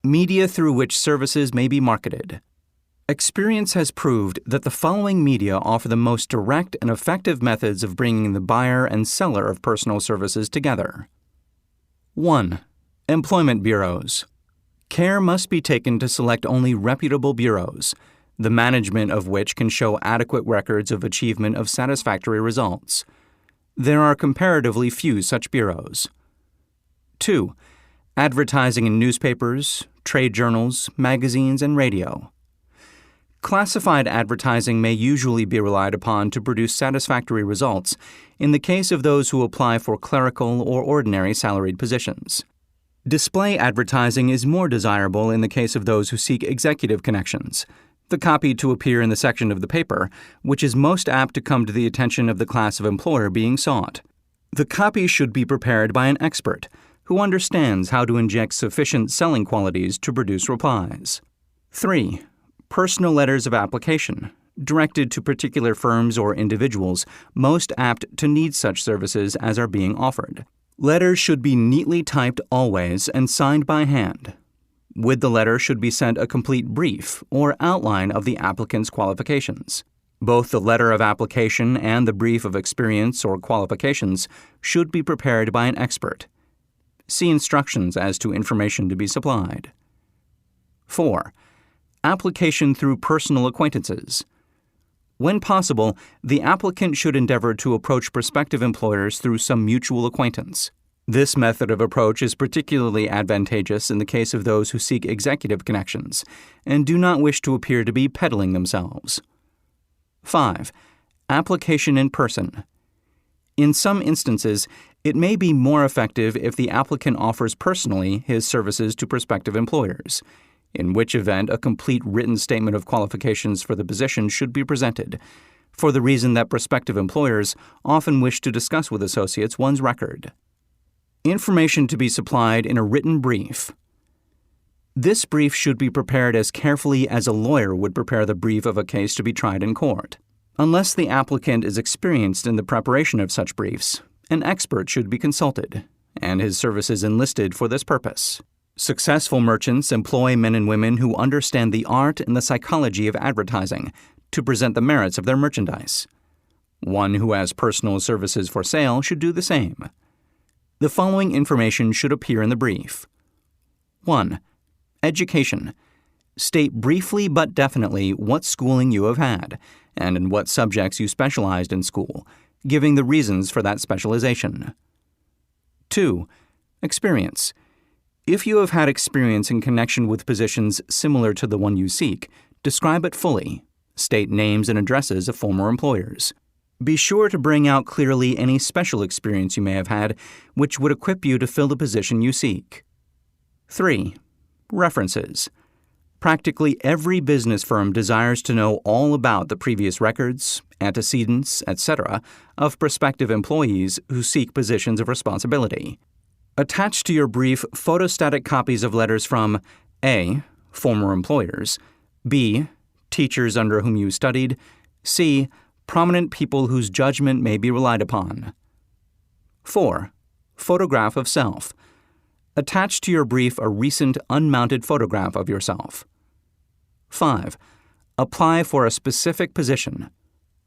Media through which services may be marketed. Experience has proved that the following media offer the most direct and effective methods of bringing the buyer and seller of personal services together. 1. Employment bureaus. Care must be taken to select only reputable bureaus, the management of which can show adequate records of achievement of satisfactory results. There are comparatively few such bureaus. 2. Advertising in newspapers, trade journals, magazines, and radio. Classified advertising may usually be relied upon to produce satisfactory results in the case of those who apply for clerical or ordinary salaried positions. Display advertising is more desirable in the case of those who seek executive connections, the copy to appear in the section of the paper, which is most apt to come to the attention of the class of employer being sought. The copy should be prepared by an expert who understands how to inject sufficient selling qualities to produce replies. 3. Personal letters of application, directed to particular firms or individuals most apt to need such services as are being offered. Letters should be neatly typed always and signed by hand. With the letter should be sent a complete brief or outline of the applicant's qualifications. Both the letter of application and the brief of experience or qualifications should be prepared by an expert. See instructions as to information to be supplied. 4. Application through personal acquaintances. When possible, the applicant should endeavor to approach prospective employers through some mutual acquaintance. This method of approach is particularly advantageous in the case of those who seek executive connections and do not wish to appear to be peddling themselves. 5. Application in person. In some instances, it may be more effective if the applicant offers personally his services to prospective employers, in which event a complete written statement of qualifications for the position should be presented, for the reason that prospective employers often wish to discuss with associates one's record. Information to be supplied in a written brief. This brief should be prepared as carefully as a lawyer would prepare the brief of a case to be tried in court. Unless the applicant is experienced in the preparation of such briefs, an expert should be consulted, and his services enlisted for this purpose. Successful merchants employ men and women who understand the art and the psychology of advertising to present the merits of their merchandise. One who has personal services for sale should do the same. The following information should appear in the brief. 1. Education. State briefly but definitely what schooling you have had and in what subjects you specialized in school, giving the reasons for that specialization. 2. Experience. If you have had experience in connection with positions similar to the one you seek, describe it fully. State names and addresses of former employers. Be sure to bring out clearly any special experience you may have had which would equip you to fill the position you seek. 3. References. Practically every business firm desires to know all about the previous records, antecedents, etc. of prospective employees who seek positions of responsibility. Attach to your brief photostatic copies of letters from A. Former employers, B. Teachers under whom you studied, C. Prominent people whose judgment may be relied upon. 4. Photograph of self. Attach to your brief a recent unmounted photograph of yourself. 5. Apply for a specific position.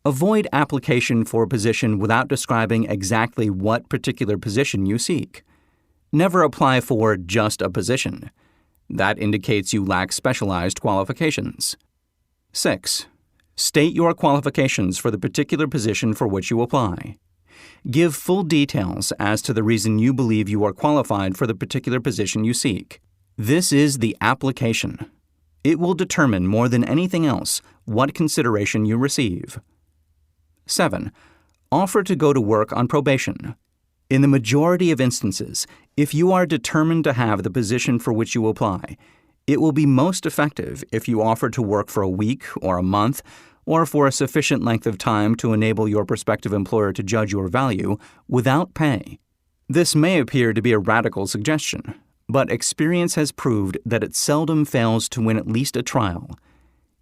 Avoid application for a position without describing exactly what particular position you seek. Never apply for just a position. That indicates you lack specialized qualifications. 6. State your qualifications for the particular position for which you apply. Give full details as to the reason you believe you are qualified for the particular position you seek. This is the application. It will determine more than anything else what consideration you receive. 7. Offer to go to work on probation. In the majority of instances, if you are determined to have the position for which you apply, it will be most effective if you offer to work for a week or a month or for a sufficient length of time to enable your prospective employer to judge your value without pay. This may appear to be a radical suggestion, but experience has proved that it seldom fails to win at least a trial.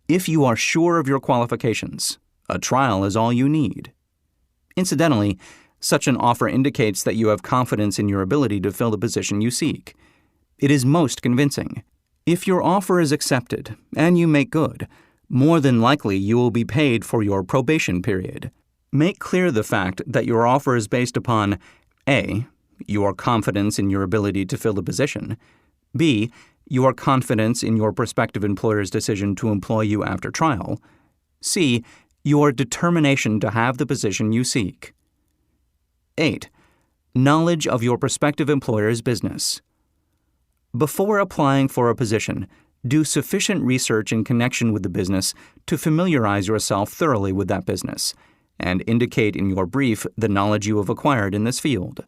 If you are sure of your qualifications, a trial is all you need. Incidentally, such an offer indicates that you have confidence in your ability to fill the position you seek. It is most convincing. If your offer is accepted and you make good, more than likely you will be paid for your probation period. Make clear the fact that your offer is based upon A. Your confidence in your ability to fill the position, B. Your confidence in your prospective employer's decision to employ you after trial, C. Your determination to have the position you seek. 8. Knowledge of your prospective employer's business. Before applying for a position, do sufficient research in connection with the business to familiarize yourself thoroughly with that business, and indicate in your brief the knowledge you have acquired in this field.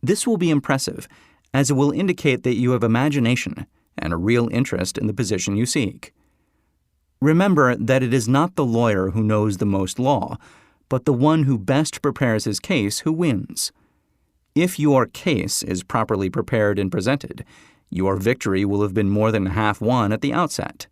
This will be impressive, as it will indicate that you have imagination and a real interest in the position you seek. Remember that it is not the lawyer who knows the most law, but the one who best prepares his case who wins. If your case is properly prepared and presented, your victory will have been more than half won at the outset.